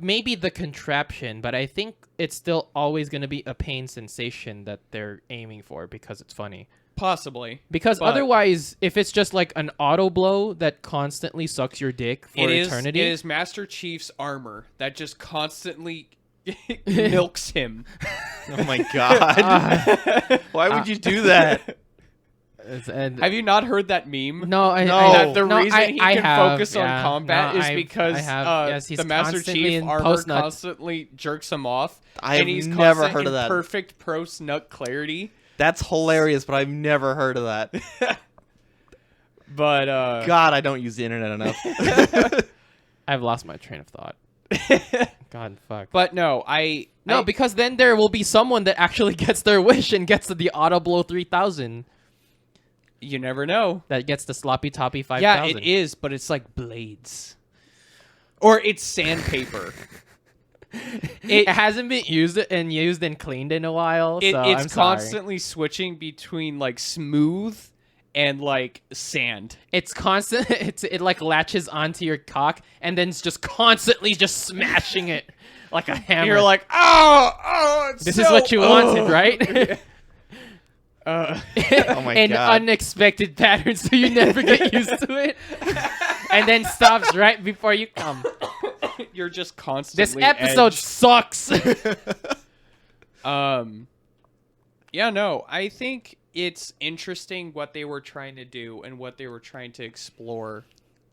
maybe the contraption, but I think it's still always going to be a pain sensation that they're aiming for because it's funny. Possibly. Because But- otherwise, if it's just like an auto blow that constantly sucks your dick for eternity, It is Master Chief's armor that just constantly milks him. Oh my god! Why would you do that? and Have you not heard that meme? no, No. That the no, reason he I can have, focus on yeah. combat No, is because yes, he's the Master constantly Chief in armor post-nut. constantly jerks him off. I've and he's never constant heard of in that. Perfect post-nut clarity. That's hilarious, but I've never heard of that. But God, I don't use the internet enough. I've lost my train of thought. God, fuck. but no, No, because then there will be someone that actually gets their wish and gets the auto blow 3000. you never know. That gets the sloppy toppy 5000. Yeah, it is, but it's like blades, or it's sandpaper. It hasn't been used and cleaned in a while. So I'm It's sorry. constantly switching between like smooth and like sand. It's constant. It like latches onto your cock and then it's just constantly just smashing it like a hammer. And you're like, oh, it's this so, is what you wanted, right? Oh my in God. unexpected patterns, so you never get used to it, and then stops right before you come. You're just constantly. This episode edged. sucks. Yeah, no, I think it's interesting what they were trying to do and what they were trying to explore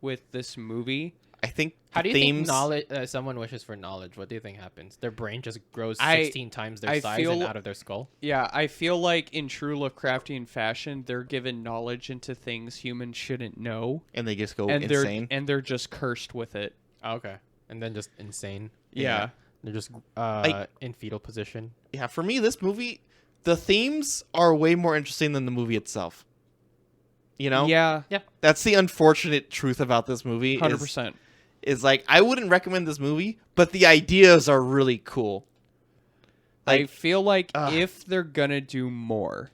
with this movie. I think How do you themes, think knowledge? Someone wishes for knowledge. What do you think happens? Their brain just grows I- 16 times their I size feel- and out of their skull. Yeah, I feel like in true Lovecraftian fashion, they're given knowledge into things humans shouldn't know, and they just go and insane. they're just cursed with it. Oh, okay, and then just insane. Yeah. They're just in fetal position. Yeah, for me, this movie, the themes are way more interesting than the movie itself. You know? Yeah, That's the unfortunate truth about this movie. 100%. Is like, I wouldn't recommend this movie, but the ideas are really cool. I feel like ugh. if they're gonna do more,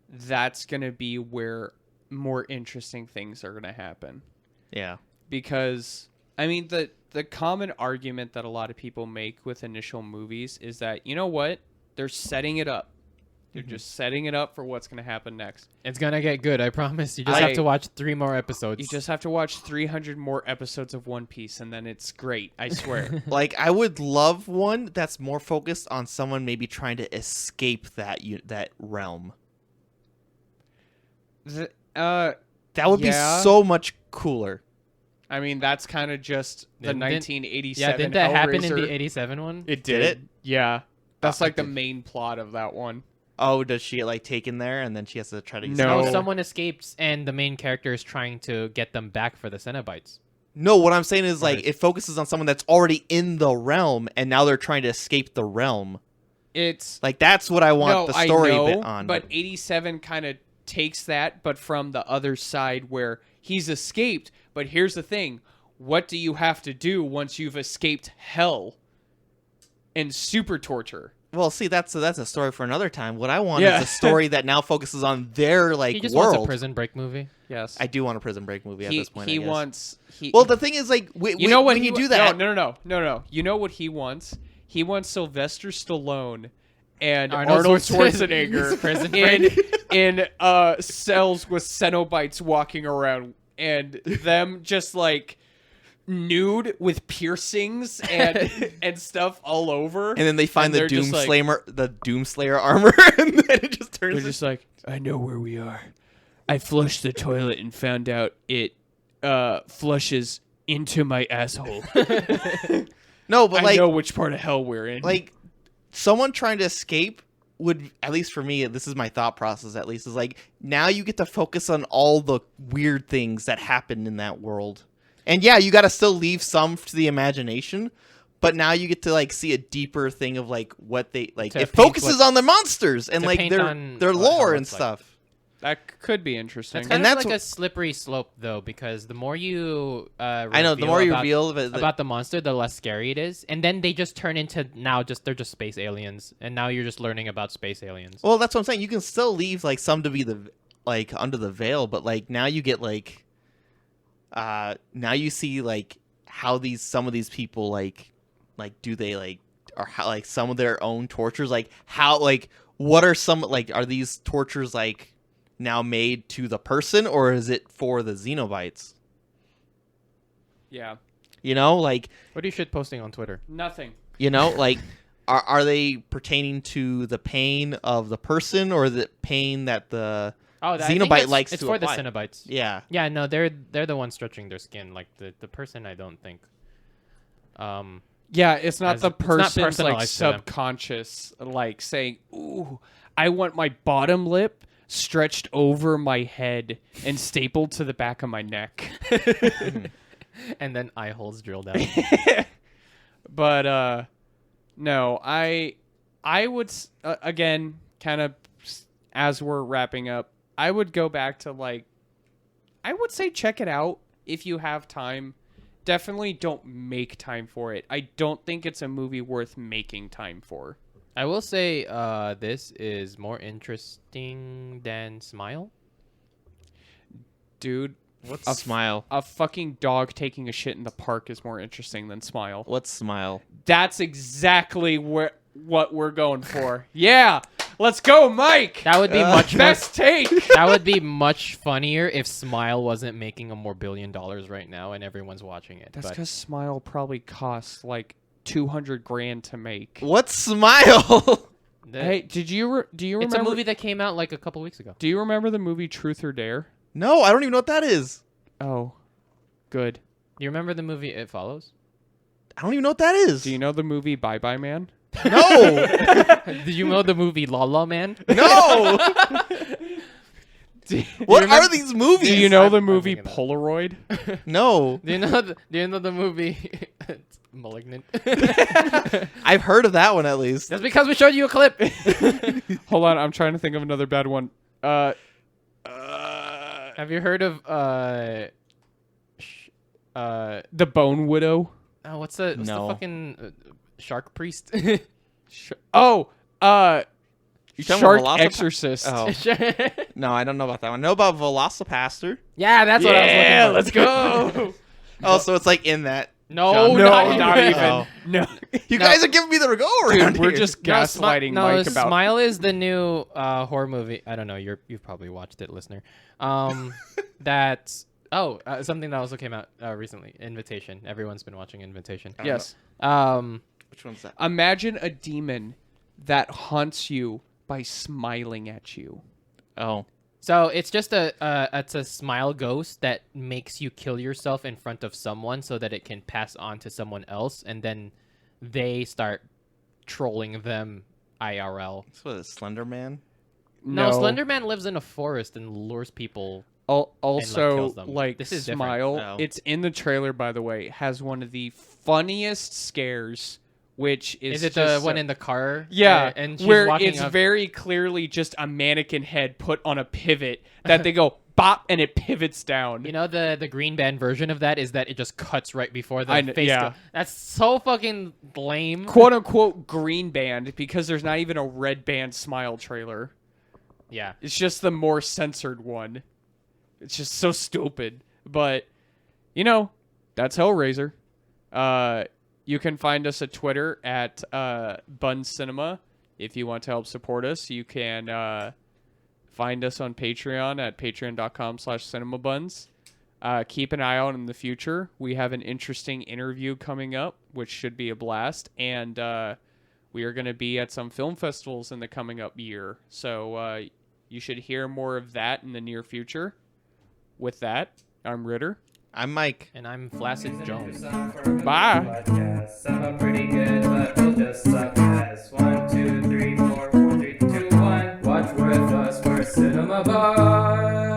that's gonna be where more interesting things are gonna happen. Yeah. Because I mean, the common argument that a lot of people make with initial movies is that, you know what, they're setting it up. They're just setting it up for what's gonna happen next. It's gonna get good. I promise. You just have to watch 3 more episodes. You just have to watch 300 more episodes of One Piece, and then it's great. I swear. Like, I would love one that's more focused on someone maybe trying to escape that realm. That would be Yeah. so much cooler. I mean, that's kind of just the Didn't- 1987. yeah, didn't that happen in Hellraiser. the 87 one? It Did did. it? Yeah. That's Oh, like it the did. main plot of that one. Oh, does she get, like, taken there and then she has to try to... No. No, someone escapes and the main character is trying to get them back for the Cenobites. No, what I'm saying is, like, Right. it focuses on someone that's already in the realm and now they're trying to escape the realm. It's Like, that's what I want the story I know, bit on. but 87 kind of takes that, but from the other side where he's escaped. But here's the thing: what do you have to do once you've escaped hell and super torture? Well, see, that's a story for another time. What I want Yeah. is a story that now focuses on their, like, He just world. wants a Prison Break movie. Yes, I do want a Prison Break movie at this point, I he guess. wants. Well, the thing is, like, You know what? when he you wa- do that... No. You know what he wants? He wants Sylvester Stallone and Arnold Arnold Schwarzenegger. Schwarzenegger Prison in cells with Cenobites walking around, and them just like nude with piercings and stuff all over. And then they find the they're just like- Doomslayer armor, and then it just turns... They're just like, I know where we are. I flushed the toilet and found out it flushes into my asshole. No, but, I like... know which part of hell we're in. Like, someone trying to escape would, at least for me, this is my thought process at least, is like, now you get to focus on all the weird things that happen in that world. And yeah, you got to still leave some to the imagination, but now you get to, like, see a deeper thing of, like, what they, like, To it paint focuses what- on the monsters and, to like, paint their on their what lore hell and looks like. stuff. that could be interesting. That's kind And of that's like what- a slippery slope, though, because the more you I know, the more you reveal of it, about the monster, the less scary it is, and then they just turn into they're just space aliens, and now you're just learning about space aliens. well, that's what I'm saying. You can still leave, like, some to be like, under the veil, but, like, now you get, like, now you see, like, how some of these people, like do they, like, or how, like, some of their own tortures, like, how, like, what are some, like, are these tortures, like, now made to the person, or is it for the Xenobites? Yeah. You know, like, What are you shit posting on Twitter? Nothing. you know, like, are they pertaining to the pain of the person, or the pain that the Oh, I think Xenobite likes it's to for apply? the Cenobites. Yeah. Yeah, no, they're the ones stretching their skin. Like the person, I don't think. Yeah, it's not As- the it's not person's like personalized to them. subconscious, like saying, "Ooh, I want my bottom lip stretched over my head and stapled to the back of my neck." And then eye holes drilled out. But no, I would again, kind of as we're wrapping up, I would go back to, like, I would say check it out if you have time. Definitely don't make time for it. I don't think it's a movie worth making time for. I will say this is more interesting than Smile. Dude, What's Smile? a fucking dog taking a shit in the park is more interesting than Smile. What's Smile? That's exactly what we're going for. Yeah, let's go, Mike. That would be much more, Best take. that would be much funnier if Smile wasn't making a more $1 billion right now and everyone's watching it. That's But because Smile probably costs like $200,000 to make. What's Smile? Hey, do you remember? it's a movie that came out like a couple weeks ago. Do you remember the movie Truth or Dare? No, I don't even know what that is. Oh, good. Do you remember the movie It Follows? I don't even know what that is. Do you know the movie Bye Bye Man? No. Did you know the movie La La Man? No. Do What you are these movies? Do you know the I'm movie thinking that. Polaroid? No. Do you know the movie it's Malignant? I've heard of that one at least. That's because we showed you a clip. Hold on, I'm trying to think of another bad one. Have you heard of The Bone Widow. what's the No. fucking Shark Priest? You talking Shark about Velocipa- Exorcist. Oh. No, I don't know about that one. I know about Velocipaster. Yeah, that's what I was looking for. let's go. Oh, so it's like in that. No, genre. not even. Oh. No, You No. guys are giving me the go around. dude, we're here. just gaslighting no, Mike about. Smile is the new horror movie. I don't know. You've probably watched it, listener. That's something that also came out recently. Invitation. Everyone's been watching Invitation. I don't Yes. Which one's that? Imagine a demon that haunts you by smiling at you. Oh. So it's just it's a smile ghost that makes you kill yourself in front of someone so that it can pass on to someone else, and then they start trolling them IRL. This was Slender Man. No, Slender Man lives in a forest and lures people. Also, kills them. like This is different. Smile, Oh. it's in the trailer, by the way, has one of the funniest scares, which is Is it just the one in the car? Yeah, and she's where walking it's up. very clearly just a mannequin head put on a pivot that they go bop and it pivots down. You know the green band version of that is that it just cuts right before the I kn- face. yeah. That's so fucking lame. Quote unquote green band, because there's not even a red band Smile trailer. Yeah. It's just the more censored one. It's just so stupid. But, that's Hellraiser. You can find us at Twitter at Bun Cinema. If you want to help support us, you can find us on Patreon at patreon.com/cinemabuns. Keep an eye out in the future. We have an interesting interview coming up, which should be a blast. And we are going to be at some film festivals in the coming up year. So you should hear more of that in the near future. With that, I'm Ritter. I'm Mike. And I'm Flaccid Jones. Bye. Some are pretty good, but we'll just suck ass. 1, 2, 3, 4, 4, 3, 2, 1. Watch with us, we're Cinema Buds.